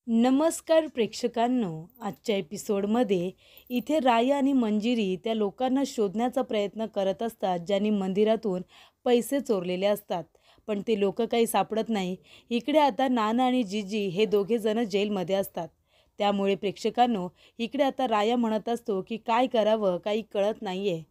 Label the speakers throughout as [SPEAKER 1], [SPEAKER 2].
[SPEAKER 1] नमस्कार प्रेक्षकांनो, आजच्या एपिसोडमध्ये इथे राया आणि मंजिरी त्या लोकांना शोधण्याचा प्रयत्न करत असतात ज्यांनी मंदिरातून पैसे चोरलेले असतात. पण ते लोक काही सापडत नाही. इकडे आता नाना आणि जीजी हे दोघे जण जेलमध्ये असतात. त्यामुळे प्रेक्षकांनो, इकडे आता राया म्हणत असतो की काय करावं काही कळत नाहीये.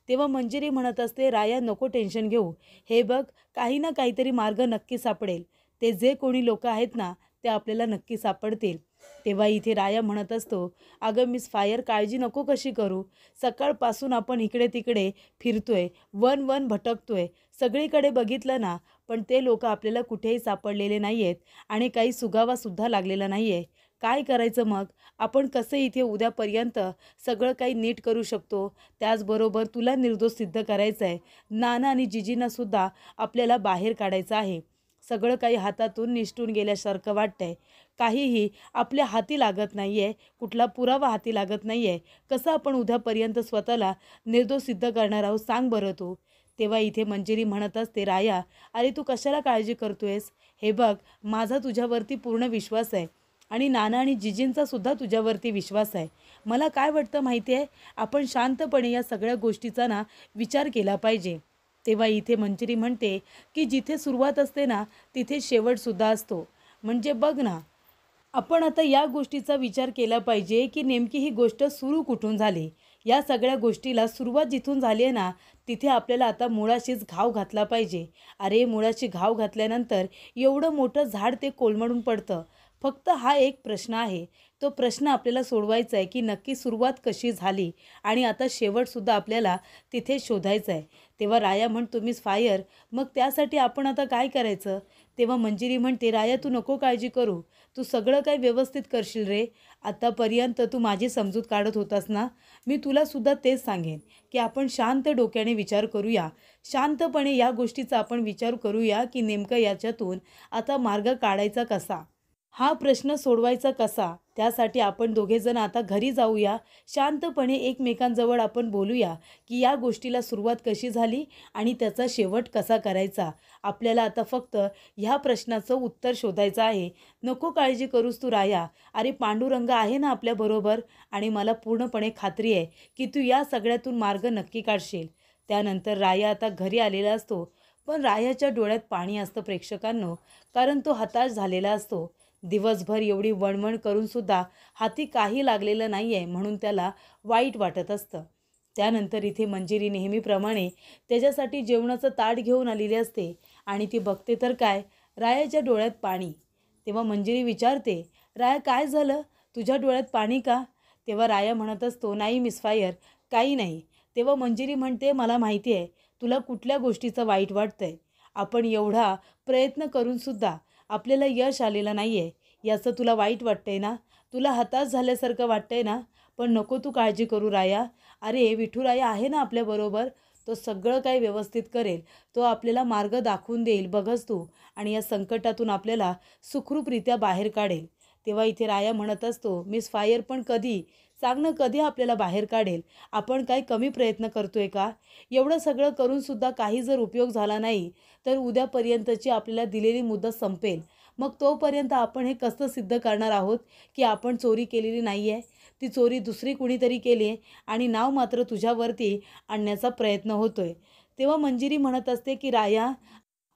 [SPEAKER 1] तेव्हा मंजिरी म्हणत असते, राया नको टेन्शन घेऊ, हे बघ काही ना काहीतरी मार्ग नक्की सापडेल. ते जे कोणी लोक आहेत ना ते आपल्याला नक्की सापडतील. तेव्हा इथे राया म्हणत असतो, अगं मिस फायर काळजी नको कशी करू, सकाळपासून आपण इकडे तिकडे फिरतोय, वन वन भटकतोय, सगळीकडे बघितलं ना, पण ते लोक आपल्याला कुठेही सापडलेले नाही आहेत आणि काही सुगावासुद्धा लागलेला नाही आहे. काय करायचं मग? आपण कसं इथे उद्यापर्यंत सगळं काही नीट करू शकतो? त्याचबरोबर तुला निर्दोष सिद्ध करायचं आहे. नाना आणि जिजींनासुद्धा आपल्याला बाहेर काढायचं आहे. सगळं काही हातातून निसटून गेल्यासारखं वाटतंय. काहीही आपल्या हाती लागत नाही आहे, कुठला पुरावा हाती लागत नाही आहे. कसं आपण उद्यापर्यंत स्वतःला निर्दोष सिद्ध करणार आहोत सांग बरं तू. तेव्हा इथे मंजिरी म्हणत असते, राया अरे तू कशाला काळजी करतोयस? हे बघ माझा तुझ्यावरती पूर्ण विश्वास आहे आणि नाना आणि जिजींचासुद्धा तुझ्यावरती विश्वास आहे. मला काय वाटतं माहिती आहे, आपण शांतपणे या सगळ्या गोष्टीचा ना विचार केला पाहिजे. तेव्हा इथे मंजिरी म्हणते की जिथे सुरुवात असते ना तिथे शेवटसुद्धा असतो. म्हणजे बघ ना, आपण आता या गोष्टीचा विचार केला पाहिजे की नेमकी ही गोष्ट सुरू कुठून झाली. या सगळ्या गोष्टीला सुरुवात जिथून झाली आहे ना तिथे आपल्याला आता मुळाशीच घाव घातला पाहिजे. अरे मुळाशी घाव घातल्यानंतर एवढं मोठं झाड ते कोलमडून पडतं. फक्त हा एक प्रश्न आहे. तो प्रश्न आपल्याला सोडवायचा आहे की नक्की सुरुवात कशी झाली आणि आता शेवटसुद्धा आपल्याला तिथे शोधायचं आहे. तेव्हा राया म्हणतो, मिस फायर मग त्यासाठी आपण आता काय करायचं? तेव्हा मंजिरी म्हणते, राया तू नको काळजी करू, तू सगळं काही व्यवस्थित करशील रे. आतापर्यंत तू माझी समजूत काढत होतास ना, मी तुलासुद्धा तेच सांगेन की आपण शांत डोक्याने विचार करूया. शांतपणे या गोष्टीचा आपण विचार करूया की नेमकं याच्यातून आता मार्ग काढायचा कसा, हा प्रश्न सोडवायचा कसा. त्यासाठी आपण दोघेजण आता घरी जाऊया. शांतपणे एकमेकांजवळ आपण बोलूया की या गोष्टीला सुरुवात कशी झाली आणि त्याचा शेवट कसा करायचा. आपल्याला आता फक्त ह्या प्रश्नाचं उत्तर शोधायचं आहे. नको काळजी करूस तू राया. अरे पांडुरंग आहे ना आपल्याबरोबर आणि मला पूर्णपणे खात्री आहे की तू या सगळ्यातून मार्ग नक्की काढशील. त्यानंतर राया आता घरी आलेला असतो. पण रायाच्या डोळ्यात पाणी असतं प्रेक्षकांनो, कारण तो हताश झालेला असतो. दिवसभर एवढी वणवण करूनसुद्धा हाती काही लागलेलं नाही आहे म्हणून त्याला वाईट वाटत असतं. त्यानंतर इथे मंजिरी नेहमीप्रमाणे त्याच्यासाठी जेवणाचं ताट घेऊन आलेली असते आणि ती बघते तर काय, रायाच्या डोळ्यात पाणी. तेव्हा मंजिरी विचारते, राया काय झालं, तुझ्या डोळ्यात पाणी का? तेव्हा राया म्हणत असतो, नाही मिस फायर काही नाही. तेव्हा मंजिरी म्हणते, मला माहिती आहे तुला कुठल्या गोष्टीचं वाईट वाटतंय. आपण एवढा प्रयत्न करूनसुद्धा आपल्याला यश आलेलं नाही आहे याचं तुला वाईट वाटतंय ना, तुला हताश झाल्यासारखं वाटतंय ना. पण नको तू काळजी करू राया. अरे विठुराया आहे ना आपल्याबरोबर, तो सगळं काही व्यवस्थित करेल. तो आपल्याला मार्ग दाखवून देईल बघच तू, आणि या संकटातून आपल्याला सुखरूपरित्या बाहेर काढेल. तेव्हा इथे राया म्हणत असतो, मिस फायर पण कधी सांग ना, कधी आपल्याला बाहेर काढेल? आपण काय कमी प्रयत्न करतोय का? एवढं सगळं करूनसुद्धा काही जर उपयोग झाला नाही तर उद्यापर्यंतची आपल्याला दिलेली मुदत संपेल. मग तोपर्यंत आपण हे कसं सिद्ध करणार आहोत की आपण चोरी केलेली नाही आहे? ती चोरी दुसरी कुणीतरी केली आहे आणि नाव मात्र तुझ्यावरती आणण्याचा प्रयत्न होतोय. तेव्हा मंजिरी म्हणत असते की राया,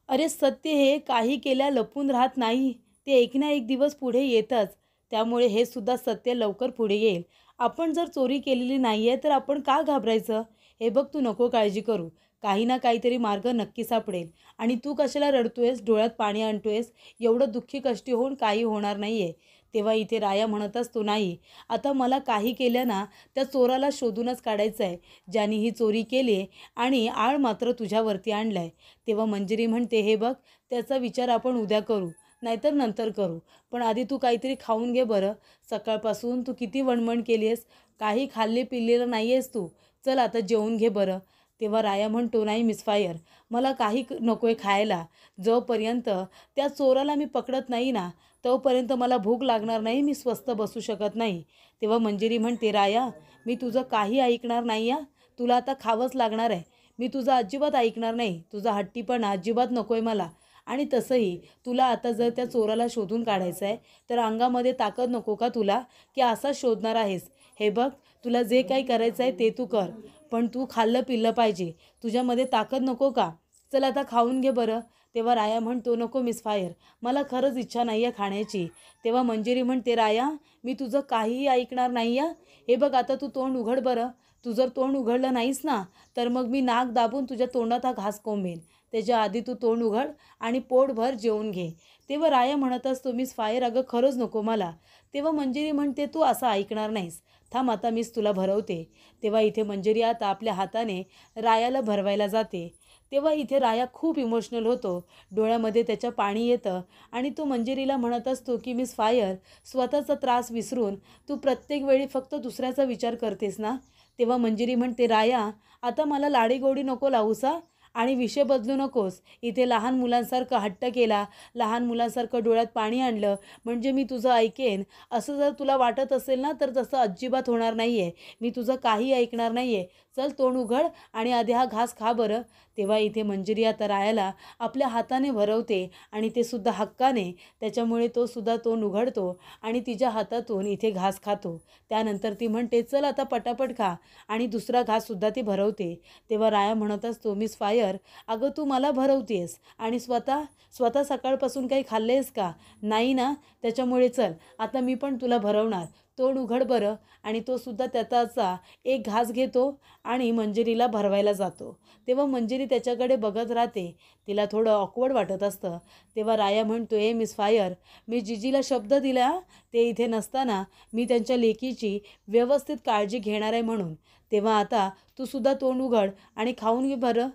[SPEAKER 1] अरे सत्य हे काही केल्या लपून राहत नाही, ते एक ना एक दिवस पुढे येतच. त्यामुळे हे सुद्धा सत्य लवकर पुढे येईल. आपण जर चोरी केलेली नाही आहे तर आपण का घाबरायचं? हे बघ तू नको काळजी करू, काही ना काहीतरी मार्ग नक्की सापडेल. आणि तू कशाला रडतोयस, डोळ्यात पाणी आणतोयस? एवढं दुःखी कष्टी होऊन काही होणार नाही आहे. तेव्हा इथे राया म्हणत असतो, नाही आता मला काही केलं ना त्या चोराला शोधूनच काढायचं आहे, ज्याने ही चोरी केली आहे आणि आळ मात्र तुझ्यावरती आणला आहे. तेव्हा मंजिरी म्हणते, हे बघ त्याचा विचार आपण उद्या करू नाहीतर नंतर करू, पण आधी तू काहीतरी खाऊन घे बरं. सकाळपासून तू किती वणवण केली आहेस, काही खाल्ले पिल्लेलं नाही आहेस तू, चल आता जेवून घे बरं. तेव्हा राया म्हणतो, नाही मिस फायर मला काही नको आहे खायला. जोपर्यंत त्या चोराला मी पकडत नाही ना तोपर्यंत मला भूक लागणार नाही, मी स्वस्थ बसू शकत नाही. तेव्हा मंजिरी म्हणते, राया मी तुझं काही ऐकणार नाही आहे, तुला आता खावंच लागणार आहे. मी तुझं अजिबात ऐकणार नाही, तुझा हट्टीपणा अजिबात नको आहे मला. आणि तसंही तुला आता जर त्या चोराला शोधून काढायचं आहे तर अंगामध्ये ताकद नको का तुला, की असाच शोधणार आहेस? हे बघ, तुला जे काही करायचं आहे ते तू कर, पण तू खाल्लं पिल्लं पाहिजे. तुझ्यामध्ये ताकद नको का? चल आता खाऊन घे बरं. तेव्हा राया म्हणतो, नको मिस फायर, मला खरंच इच्छा नाही आहे खाण्याची. तेव्हा मंजिरी म्हणते, राया, मी तुझं काहीही ऐकणार नाही आहे. हे बघ, आता तू तोंड उघड बरं. तू जर तोंड उघडलं नाहीस ना, तर मग मी नाक दाबून तुझ्या तोंडात हा घास कोंबेन. त्याच्या आधी तू तोंड उघड आणि पोटभर जेवून घे. तेव्हा राया म्हणत असतो, मिस फायर, अगं खरंच नको मला. तेव्हा मंजिरी म्हणते, तू असं ऐकणार नाहीस. थांब, आता मीच तुला भरवते. तेव्हा इथे मंजिरी आता आपल्या हाताने रायाला भरवायला जाते. तेव्हा इथे राया खूप इमोशनल होतो. डोळ्यामध्ये त्याच्या पाणी येतं आणि तो मंजिरीला म्हणत असतो, की मिस फायर, स्वतःचा त्रास विसरून तू प्रत्येक वेळी फक्त दुसऱ्याचा विचार करतेस ना? तेव्हा मंजिरी म्हणते, राया, आता मला लाडीगोडी नको लावूसा आणि विषय बदलू नकोस. इथे लहान मुलांसारखं हट्ट केला, लहान मुलांसारखं डोळ्यात पाणी आणलं म्हणजे मी तुझं ऐकेन, असं जर तुला वाटत असेल ना, तर तसं अजिबात होणार नाही आहे. मी तुझं काही ऐकणार नाही आहे. चल तोंड उघड आणि आधी हा घास खा बरं. तेव्हा इथे मंजिरी आता रायाला आपल्या हाताने भरवते आणि ते सुद्धा हक्काने. त्याच्यामुळे तो सुद्धा तोंड उघडतो आणि तिच्या हातातून इथे घास खातो. त्यानंतर ती म्हणते, चल आता पटापट खा, आणि दुसरा घाससुद्धा ती भरवते. तेव्हा राया म्हणत असतो, मिस फायर, अगं तू मला भरवतेस आणि स्वतः स्वतः सकाळपासून काही खाल्लेस का? नाही ना? त्याच्यामुळे चल, आता मी पण तुला भरवणार. तोंड उघड बरं. आणि तो सुद्धा त्याचा एक घास घेतो आणि मंजिरीला भरवायला जातो. तेव्हा मंजिरी त्याच्याकडे बघत राहते. तिला थोडं ऑकवर्ड वाटत असतं. तेव्हा राया म्हणतो, ए मिस फायर, मी जिजीला शब्द दिला, ते इथे नसताना मी त्यांच्या लेकीची व्यवस्थित काळजी घेणार आहे म्हणून. तेव्हा आता तू सुद्धा तोंड उघड आणि खाऊन घे बरं.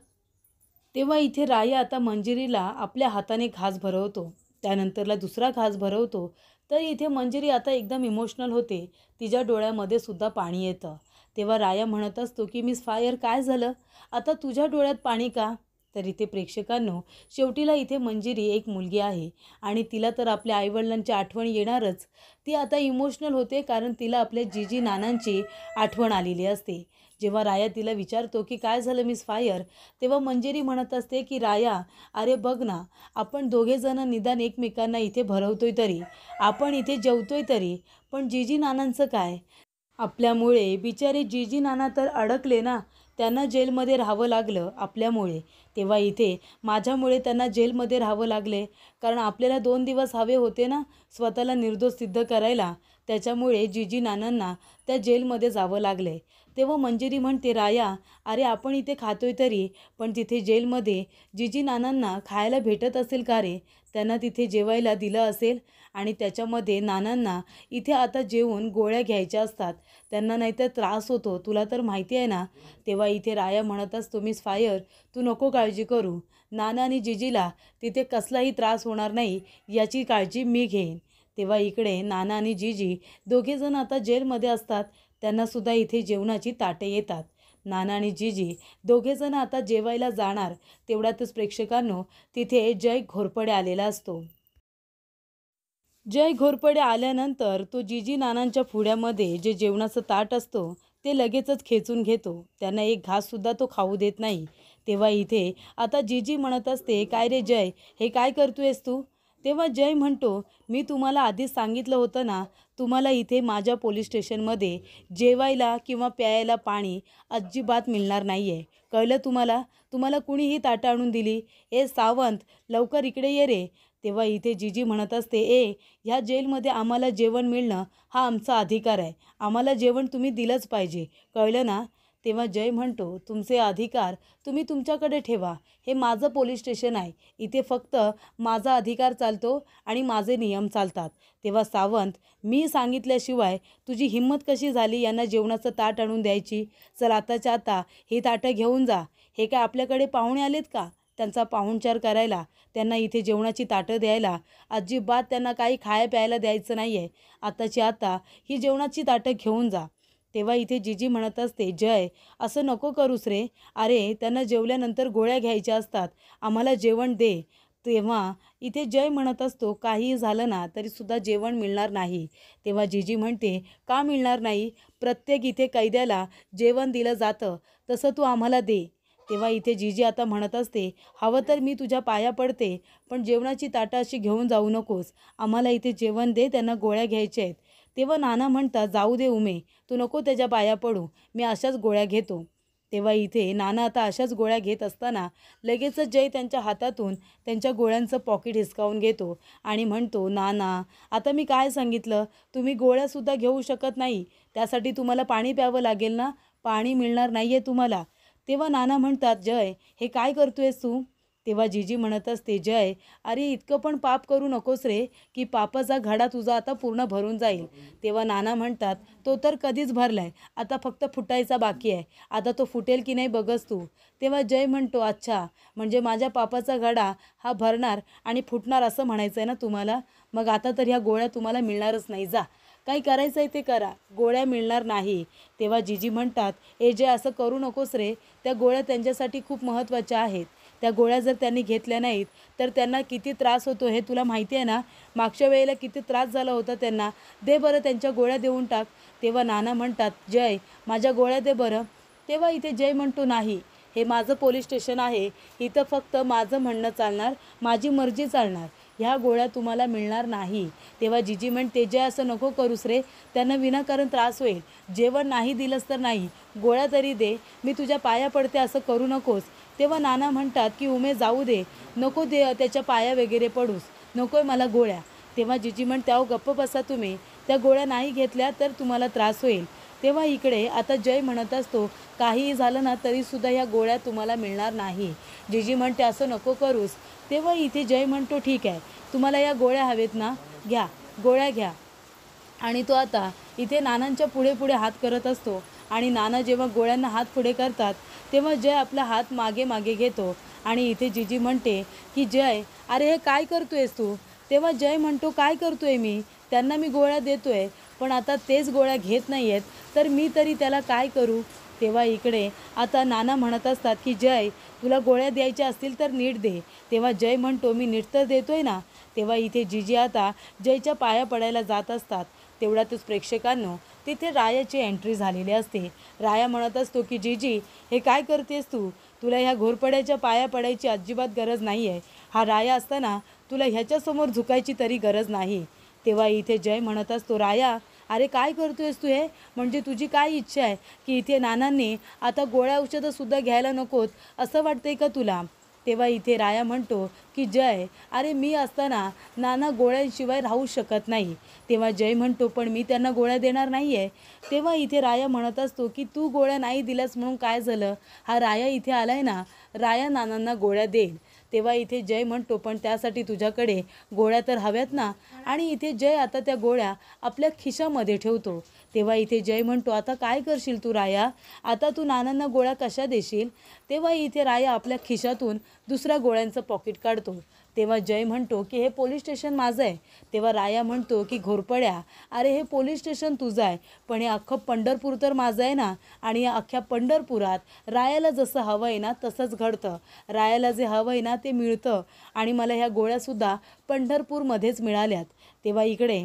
[SPEAKER 1] तेव्हा इथे राया आता मंजिरीला आपल्या हाताने घास भरवतो. त्यानंतरला दुसरा घास भरवतो. तर इथे मंजिरी आता एकदम इमोशनल होते. तिच्या डोळ्यामध्ये सुद्धा पाणी येतं. तेव्हा राया म्हणत असतो, की मिस फायर, काय झालं? आता तुझ्या डोळ्यात पाणी का? तर इथे प्रेक्षकांनो, शेवटीला इथे मंजिरी एक मुलगी आहे आणि तिला तर आपल्या आईवडिलांची आठवण येणारच. ती आता इमोशनल होते कारण तिला आपल्या जीजी नानांची आठवण आलेली असते. जेव्हा राया तिला विचारतो, की काय झालं मिस फायर? तेव्हा मंजिरी म्हणत असते, की राया, अरे बघ ना, आपण दोघेजण निदान एकमेकांना इथे भरवतोय तरी, आपण इथे जेवतोय तरी, पण जीजी नानांचं काय? आपल्यामुळे बिचारे जीजी नाना तर अडकले ना, त्यांना जेलमध्ये राहावं लागलं आपल्यामुळे. तेव्हा इथे माझ्यामुळे त्यांना जेलमध्ये राहावं लागले, कारण आपल्याला 2 दिवस हवे होते ना स्वतःला निर्दोष सिद्ध करायला. त्याच्यामुळे जीजी नानांना त्या जेलमध्ये जावं लागले. तेव्हा मंजिरी म्हणते, राया, अरे आपण इथे खातोय तरी, पण तिथे जेलमध्ये जीजी नानांना खायला भेटत असेल का रे? त्यांना तिथे जेवायला दिलं असेल आणि त्याच्यामध्ये नानांना इथे आता जेवून गोळ्या घ्यायच्या असतात. त्यांना नाहीतर त्रास होतो, तुला तर माहिती आहे ना? तेव्हा इथे राया म्हणत असतो, मिस फायर, तू नको काळजी करू. नाना आणि जीजीला तिथे कसलाही त्रास होणार नाही याची काळजी मी घेईन. तेव्हा इकडे नाना आणि जीजी दोघेजण आता जेलमध्ये असतात. त्यांनासुद्धा इथे जेवणाची ताटे येतात. नाना आणि जीजी दोघेजण आता जेवायला जाणार. तेवढ्यातच प्रेक्षकांनो, तिथे जय घोरपडे आलेला असतो. जय घोरपडे आल्यानंतर तो जीजी नानांच्या पुढ्यामध्ये जे जेवणाचं ताट असतो ते लगेचच खेचून घेतो. त्यांना एक घाससुद्धा तो खाऊ देत नाही. तेव्हा इथे आता जीजी म्हणत असते, काय रे जय, हे काय करतोयस तू? तेव्हा जय म्हणतो, मी तुम्हाला आधीच सांगितलं होतं ना, तुम्हाला इथे माझ्या पोलीस स्टेशनमध्ये जेवायला किंवा प्यायला पाणी अजिबात मिळणार नाही आहे. कळलं तुम्हाला? तुम्हाला कुणीही ताटं आणून दिली? ए सावंत, लवकर इकडे ये रे. तेव्हा इथे जीजी म्हणत असते, ह्या जेलमध्ये आम्हाला जेवण मिळणं हा आमचा अधिकार आहे. आम्हाला जेवण तुम्ही दिलंच पाहिजे. कळलं ना? तेव्हा जय म्हणतो, तुमचे अधिकार तुम्ही तुमच्याकडे ठेवा. हे माझं पोलीस स्टेशन आहे. इथे फक्त माझा अधिकार चालतो आणि माझे नियम चालतात. तेव्हा सावंत, मी सांगितल्याशिवाय तुझी हिंमत कशी झाली यांना जेवणाचं ताट आणून द्यायची? चल आताच्या आता ही ताटं घेऊन जा. हे काय आपल्याकडे पाहुणे आलेत का? त्यांचा पाहुणचार करायला, त्यांना इथे जेवणाची ताटं द्यायला, अजिबात त्यांना काही खाया प्यायला द्यायचं नाही आहे. आताची आता ही जेवणाची ताटं घेऊन जा. तेव्हा इथे जीजी म्हणत असते, जय, असं नको करूस रे. अरे त्यांना जेवल्यानंतर गोळ्या घ्यायच्या असतात. आम्हाला जेवण दे. तेव्हा इथे जय म्हणत असतो, काहीही झालं ना तरीसुद्धा जेवण मिळणार नाही. तेव्हा जीजी म्हणते, का मिळणार नाही? प्रत्येक इथे कैद्याला जेवण दिलं जातं, तसं तू आम्हाला दे. तेव्हा इथे जीजी आता म्हणत असते, हवं तर मी तुझ्या पाया पडते, पण जेवणाची ताटं अशी घेऊन जाऊ नकोस. आम्हाला इथे जेवण दे, त्यांना गोळ्या घ्यायच्या आहेत. तेव्हा नाना म्हणतात, जाऊ दे उमे, तू नको त्याच्या पाया पडू, मी अशाच गोळ्या घेतो. तेव्हा इथे नाना आता अशाच गोळ्या घेत असताना लगेचच जय त्यांच्या हातातून त्यांच्या गोळ्यांचं पॉकेट हिसकावून घेतो आणि म्हणतो, नाना, आता मी काय सांगितलं, तुम्ही गोळ्यासुद्धा घेऊ शकत नाही, त्यासाठी तुम्हाला पाणी प्यावं लागेल ना, पाणी मिळणार नाही आहे तुम्हाला. तेव्हा नाना म्हणतात, जय, हे काय करतोयस तू? तेव्हा जीजी म्हणत असते, जय, अरे इतकं पण पाप करू नकोस रे, की पापाचा घडा तुझा आता पूर्ण भरून जाईल. तेव्हा नाना म्हणतात, तो तर कधीच भरलाय, आता फक्त फुटायचा बाकी आहे, आता तो फुटेल की नाही बघस तू. तेव्हा जय म्हणतो, अच्छा, म्हणजे माझ्या पापाचा घडा हा भरणार आणि फुटणार असं म्हणायचं आहे ना तुम्हाला? मग आता तर ह्या गोळ्या तुम्हाला मिळणारच नाही, जा, काही करायचं आहे ते करा, गोळ्या मिळणार नाही. तेव्हा जीजी म्हणतात, ए जय, असं करू नकोस रे, त्या गोळ्या त्यांच्यासाठी खूप महत्त्वाच्या आहेत. त्या गोळ्या जर त्यांनी घेतल्या नाहीत तर त्यांना किती त्रास होतो हे तुला माहिती आहे ना, मागच्या वेळेला किती त्रास झाला होता त्यांना, दे बरं त्यांच्या गोळ्या देऊन टाक. तेव्हा नाना म्हणतात, जय, माझ्या गोळ्या दे बरं. तेव्हा इथे जय म्हणतो, नाही, हे माझं पोलीस स्टेशन आहे, इथं फक्त माझं म्हणणं चालणार, माझी मर्जी चालणार, ह्या गोळ्या तुम्हाला मिळणार नाही. तेव्हा जीजी म्हणते, जय, असं नको करूस रे, त्यांना विनाकारण त्रास होईल, जेवण नाही दिलंस तर नाही, गोळ्या तरी दे, मी तुझ्या पाया पडते, असं करू नकोस. तेव्हा नाना म्हणतात की उमे, जाऊ दे, नको दे त्याच्या पाया वगैरे पडूस, नको आहे मला गोळ्या. तेव्हा जीजी म्हणते, अहो गप्प बसा तुम्ही, त्या गोळ्या नाही घेतल्या तर तुम्हाला त्रास होईल. तेव्हा इकडे आता जय म्हणत असतो, काहीही झालं ना तरीसुद्धा ह्या गोळ्या तुम्हाला मिळणार नाही. जीजी म्हणते, असं नको करूस. तेव्हा इथे जय म्हणतो, ठीक आहे, तुम्हाला या गोळ्या हवेत ना, घ्या, गोळ्या घ्या. आणि तो आता इथे नानांच्या पुढे पुढे हात करत असतो आणि नाना जेव्हा गोळ्यांना हात पुढे करतात तेव्हा जय आपला हात मागे मागे घेतो आणि इथे जीजी म्हणते की जय, अरे हे काय करतोयस तू? तेव्हा जय म्हणतो, काय करतोय मी? त्यांना मी गोळ्या देतोय, पण आता तेच गोळ्या घेत नाही आहेत, तर मी तरी त्याला काय करू? तेव्हा इकडे आता नाना म्हणत असतात की जय, तुला गोळ्या द्यायच्या असतील तर नीट दे. तेव्हा जय म्हणतो, मी नीट तर देतोय ना. तेव्हा इथे जीजी आता जयच्या पाया पडायला जात असतात. तेवढ्यातच प्रेक्षकांनो तिथे रायाची एंट्री झालेली असते. राया म्हणत असतो की जीजी, हे काय करतेस तू? तुला ह्या घोरपड्याच्या पाया पडायची अजिबात गरज नाही आहे. हा राया असताना तुला ह्याच्यासमोर झुकायची तरी गरज नाही. तेव्हा इथे जय म्हणत असतो, राया, अरे काय करतोयस तू हे? म्हणजे तुझी काय इच्छा आहे की इथे नानांनी आता गोळ्या औषधंसुद्धा घ्यायला नकोत असं वाटतंय का तुला? तेव्हा इथे राया म्हणतो की जय, अरे मी असताना नाना गोळ्यांशिवाय राहू शकत नाही. तेव्हा जय म्हणतो, पण मी त्यांना गोळ्या देणार नाही आहे. तेव्हा इथे राया म्हणत असतो की तू गोळ्या नाही दिल्यास म्हणून काय झालं? हा राया इथे आलाय ना, राया नानांना गोळ्या देईल. तेव्हा इथे जय म्हणतो, पण त्यासाठी तुझ्याकडे गोळ्या तर हव्यात ना. आणि इथे जय आता त्या गोळ्या आपल्या खिशामध्ये ठेवतो. तेव्हा इथे जय म्हणतो, आता काय करशील तू राया? आता तू नानांना गोळ्या कशा देशील? तेव्हा इथे राया आपल्या खिशातून दुसऱ्या गोळ्यांचं पॉकेट काढतो. तेव्हा जय म्हणतो की हे पोलीस स्टेशन माझं आहे. तेव्हा राया म्हणतो की घोरपड्या, अरे हे पोलीस स्टेशन तुझं आहे, पण हे अख्खं पंढरपूर तर माझं आहे ना. आणि या अख्ख्या पंढरपुरात रायाला जसं हवं आहे ना तसंच घडतं. रायाला जे हवं आहे ना ते मिळतं आणि मला ह्या गोळ्यासुद्धा पंढरपूरमध्येच मिळाल्यात. तेव्हा इकडे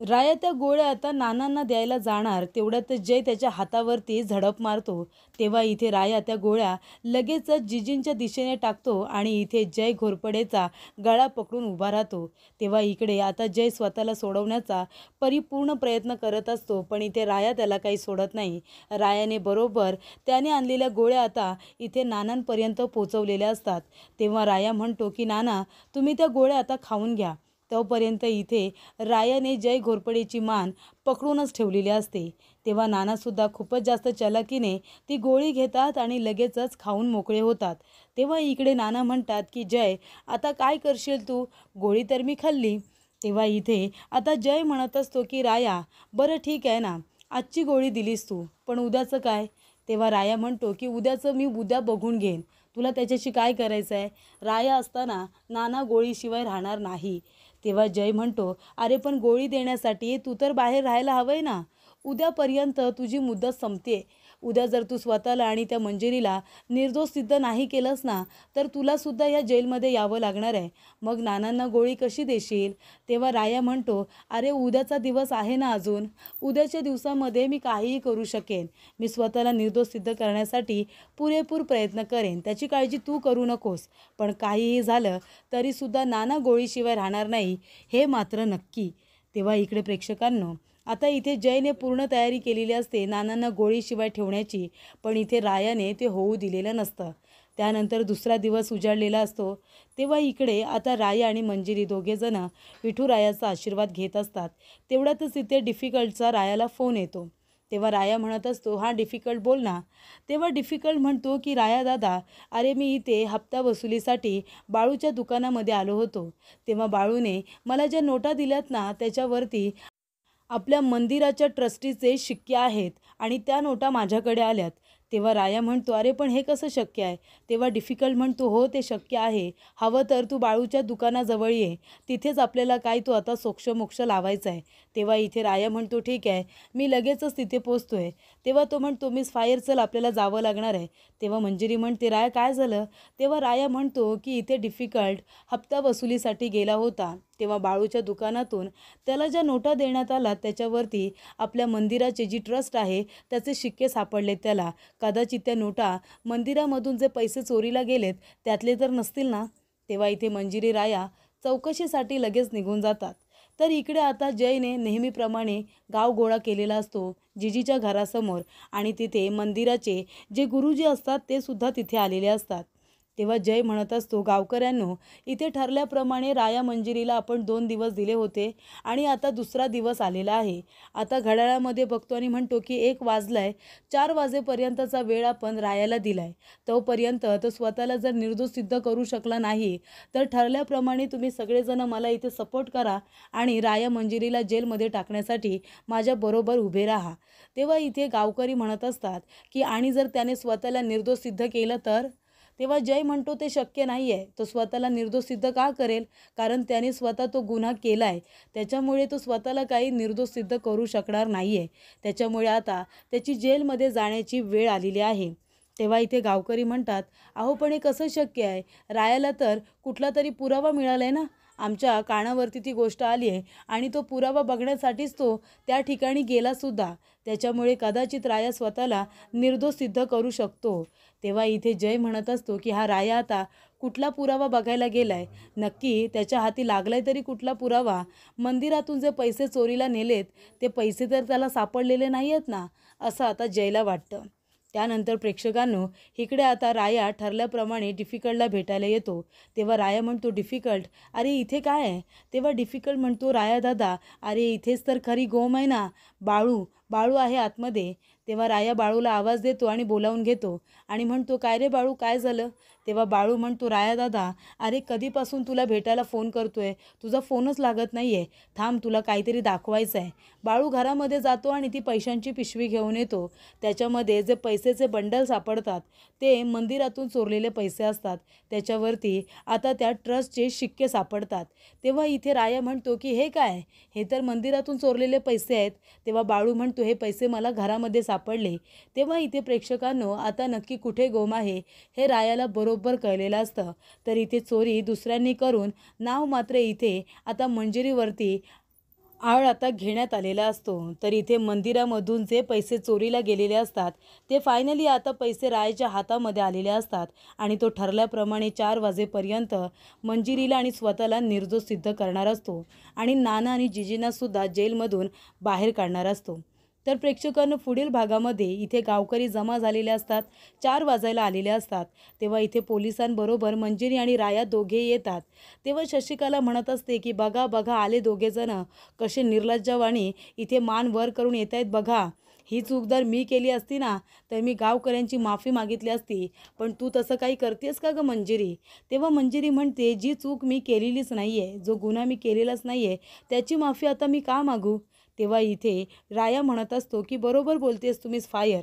[SPEAKER 1] राया त्या गोळ्या आता नानांना द्यायला जाणार तेवढ्यातच जय त्याच्या हातावरती झडप मारतो. तेव्हा इथे राया त्या गोळ्या लगेचच जिजींच्या दिशेने टाकतो आणि इथे जय घोरपडेचा गळा पकडून उभा राहतो. तेव्हा इकडे आता जय स्वतःला सोडवण्याचा परिपूर्ण प्रयत्न करत असतो, पण इथे राया त्याला काही सोडत नाही. रायाने बरोबर त्याने आणलेल्या गोळ्या आता इथे नानांपर्यंत पोचवलेल्या असतात. तेव्हा राया म्हणतो की नाना, तुम्ही त्या गोळ्या आता खाऊन घ्या. तोपर्यंत इथे रायाने जय घोरपडेची मान पकडूनच ठेवलेली असते. तेव्हा नानासुद्धा खूपच जास्त चलाकीने ती गोळी घेतात आणि लगेचच खाऊन मोकळे होतात. तेव्हा इकडे नाना म्हणतात की जय, आता काय करशील तू? गोळी तर मी खाल्ली. तेव्हा इथे आता जय म्हणत असतो की राया, बरं ठीक आहे ना, आजची गोळी दिलीस तू, पण उद्याचं काय? तेव्हा राया म्हणतो की उद्याचं मी उद्या बघून घेईन, तुला त्याच्याशी काय करायचं आहे? राया असताना नाना गोळीशिवाय राहणार नाही. तेव्हा जय म्हणतो, अरे पण गोळी देण्यासाठी तू तर बाहेर राहायला हवं आहे ना, उद्यापर्यंत तुझी मुदत संपते. उद्या जर तू स्वतःला आणि त्या मंजिरीला निर्दोष सिद्ध नाही केलंस ना, तर तुलासुद्धा या जेलमध्ये यावं लागणार आहे. मग नानांना गोळी कशी देशील? तेव्हा राया म्हणतो, अरे उद्याचा दिवस आहे ना अजून. उद्याच्या दिवसामध्ये मी काहीही करू शकेन. मी स्वतःला निर्दोष सिद्ध करण्यासाठी पुरेपूर प्रयत्न करेन. त्याची काळजी तू करू नकोस. पण काहीही झालं तरीसुद्धा नाना गोळीशिवाय राहणार नाही, हे मात्र नक्की. तेव्हा इकडे प्रेक्षकांनो, आता इथे जयने पूर्ण तयारी केलेली असते नानांना गोळीशिवाय ठेवण्याची, पण इथे रायाने ते होऊ दिलेलं नसतं. त्यानंतर दुसरा दिवस उजाडलेला असतो. तेव्हा इकडे आता राया आणि मंजिरी दोघेजणं विठुरायाचा आशीर्वाद घेत असतात. तेवढ्यातच इथे डिफिकल्टचा रायाला फोन येतो. तेव्हा राया म्हणत असतो, हां डिफिकल्ट बोल ना. तेव्हा डिफिकल्ट म्हणतो की राया दादा, अरे मी इथे हप्ता वसुलीसाठी बाळूच्या दुकानामध्ये आलो होतो. तेव्हा बाळूने मला ज्या नोटा दिल्यात ना, त्याच्यावरती आपल्या मंदिराच्या ट्रस्टीचे शिक्के आहेत आणि त्या नोटा माझ्याकडे आल्यात. तेव्हा राया म्हणतो, अरे पण हे कसं शक्य आहे? तेव्हा डिफिकल्ट म्हणतो, हो ते शक्य आहे. हवं तर तू बाळूच्या दुकानाजवळ ये. तिथेच आपल्याला काय तो आता सोक्षमोक्ष लावायचा आहे. तेव्हा इथे राया म्हणतो, ठीक आहे, मी लगेचच तिथे पोचतोय. तेव्हा तो म्हणतो, मिस फायर चल आपल्याला जावं लागणार आहे. तेव्हा मंजिरी म्हणते, राया काय झालं? तेव्हा राया म्हणतो की इथे डिफिकल्ट हप्ता वसुलीसाठी गेला होता. तेव्हा बाळूच्या दुकानातून त्याला ज्या नोटा देण्यात आल्या त्याच्यावरती आपल्या मंदिराची जी ट्रस्ट आहे त्याचे शिक्के सापडले त्याला. कदाचित त्या नोटा मंदिरामधून जे पैसे चोरीला गेलेत त्यातले तर नसतील ना. तेव्हा इथे मंजिरी राया चौकशीसाठी लगेच निघून जातात. तर इकडे आता जयने नेहमीप्रमाणे गाव गोळा केलेला असतो जिजीच्या घरासमोर आणि तिथे मंदिराचे जे गुरुजी असतात ते सुद्धा तिथे आलेले असतात. तेव्हा जय म्हणत असतो, गावकऱ्यांनो, इथे ठरल्याप्रमाणे राया मंजिरीला आपण 2 दिवस दिले होते आणि आता दुसरा दिवस आलेला आहे. आता घड्याळामध्ये बघतो आणि म्हणतो की 1 वाजलाय. 4 वाजेपर्यंतचा वेळ आपण रायाला दिलाय. तोपर्यंत तो स्वतःला जर निर्दोष सिद्ध करू शकला नाही तर ठरल्याप्रमाणे तुम्ही सगळेजण मला इथे सपोर्ट करा आणि राया मंजिरीला जेलमध्ये टाकण्यासाठी माझ्याबरोबर उभे राहा. तेव्हा इथे गावकरी म्हणत असतात की आणि जर त्याने स्वतःला निर्दोष सिद्ध केलं तर? तेव्हा जय म्हणतो ते शक्य नाही आहे. तो स्वतःला निर्दोष सिद्ध का करेल? कारण त्याने स्वतः तो गुन्हा केला आहे. त्याच्यामुळे तो स्वतःला काही निर्दोष सिद्ध करू शकणार नाही आहे. त्याच्यामुळे आता त्याची जेलमध्ये जाण्याची वेळ आलेली आहे. तेव्हा इथे गावकरी म्हणतात, अहो पण हे कसं शक्य आहे? रायाला तर कुठला तरी पुरावा मिळाला आहे ना. आमच्या कानावरती ती गोष्ट आली आहे आणि तो पुरावा बघण्यासाठीच तो त्या ठिकाणी गेलासुद्धा. त्याच्यामुळे कदाचित राया स्वतःला निर्दोष सिद्ध करू शकतो. तेव्हा इथे जय म्हणत असतो की हा राया आता कुठला पुरावा बघायला गेलाय? नक्की त्याच्या हाती लागलाय तरी कुठला पुरावा? मंदिरातून जे पैसे चोरीला नेलेत ते पैसे तर त्याला सापडलेले नाही आहेत ना, असं आता जयला वाटतं. त्यानंतर प्रेक्षकांनो, इकडे आता राया ठरल्याप्रमाणे डिफिकल्टला भेटायला येतो. तेव्हा राया म्हणतो, डिफिकल्ट, अरे इथे काय आहे? तेव्हा डिफिकल्ट म्हणतो, राया दादा, अरे इथेच तर खरी गोम आहे ना. बाळू आहे आतमध्ये. तेव्हा राया बाळूला आवाज देतो आणि बोलावून घेतो आणि म्हणतो, काय रे बाळू, काय झालं? तेव्हा बाळू म्हणतो, राया दादा, अरे कधीपासून तुला भेटायला फोन करतोय, तुझा फोनच लागत नाही आहे. थांब, तुला काहीतरी दाखवायचं आहे. बाळू घरामध्ये जातो आणि ती पैशांची पिशवी घेऊन येतो. त्याच्यामध्ये जे पैसेचे बंडल सापडतात ते मंदिरातून चोरलेले पैसे असतात. त्याच्यावरती आता त्या ट्रस्टचे शिक्के सापडतात. तेव्हा इथे राया म्हणतो की हे काय? हे तर मंदिरातून चोरलेले पैसे आहेत. तेव्हा बाळू म्हणतो, हे पैसे मला घरामध्ये सापडले. तेव्हा इथे प्रेक्षकांनो, आता नक्की कुठे गोम आहे हे रायाला बरोबर कळलेलं असतं. तर इथे चोरी दुसऱ्यांनी करून नाव मात्र इथे आता मंजिरीवरती आळ आता घेण्यात आलेला असतो. तर इथे मंदिरामधून जे पैसे चोरीला गेलेले असतात ते फायनली आता पैसे रायाच्या हातामध्ये आलेले असतात आणि तो ठरल्याप्रमाणे 4 वाजेपर्यंत मंजिरीला आणि स्वतःला निर्दोष सिद्ध करणार असतो आणि नाना आणि जिजींनासुद्धा जेलमधून बाहेर काढणार असतो. तर प्रेक्षकांनो, पुढील भागामध्ये इथे गावकरी जमा झालेले असतात. 4 वाजायला आलेले असतात. तेव्हा इथे पोलिसांबरोबर मंजिरी आणि राया दोघे येतात. तेव्हा शशिकला म्हणत असते की बघा बघा, आले दोघेजण, कसे निर्लज्जवाणी इथे मान वर करून येत आहेत बघा. ही चूक जर मी केली असती ना तर मी गावकऱ्यांची माफी मागितली असती, पण तू तसं काही करतेस का गं मंजिरी? तेव्हा मंजिरी म्हणते, जी चूक मी केलेलीच नाही आहे, जो गुन्हा मी केलेलाच नाही आहे, त्याची माफी आता मी का मागू? तेव्हा इथे राया म्हणत असतो की बरोबर बोलतेस तुम्हीच फायर,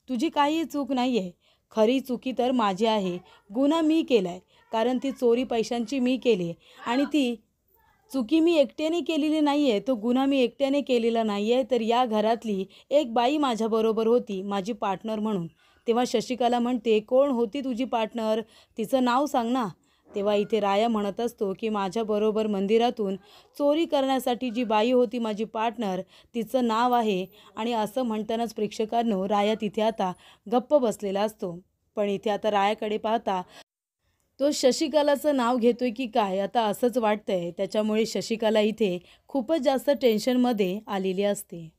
[SPEAKER 1] तुझी काही चूक नाही आहे. खरी चुकी तर माझी आहे. गुन्हा मी केला आहे, कारण ती चोरी पैशांची मी केली आणि ती चुकी मी एकट्याने केलेली नाही आहे, तो गुन्हा मी एकट्याने केलेला नाही आहे, तर या घरातली एक बाई माझ्याबरोबर होती, माझी पार्टनर म्हणून. तेव्हा शशिकला म्हणते, "कोण होती तुझी पार्टनर? तिचं नाव सांग ना." तेव्हा इथे राया म्हणत असतो, की "माझ्याबरोबर मंदिरातून चोरी करण्यासाठी जी बाई होती माझी पार्टनर, तिचं नाव आहे." आणि असं म्हणतानाच प्रेक्षकांनो, राया तिथे आता गप्प बसलेला असतो. पण इथे आता रायाकडे पाहता तो शशिकलाचं नाव घेतोय की काय आता असंच वाटतंय. त्याच्यामुळे शशिकला इथे खूपच जास्त टेन्शनमध्ये आलेली असते.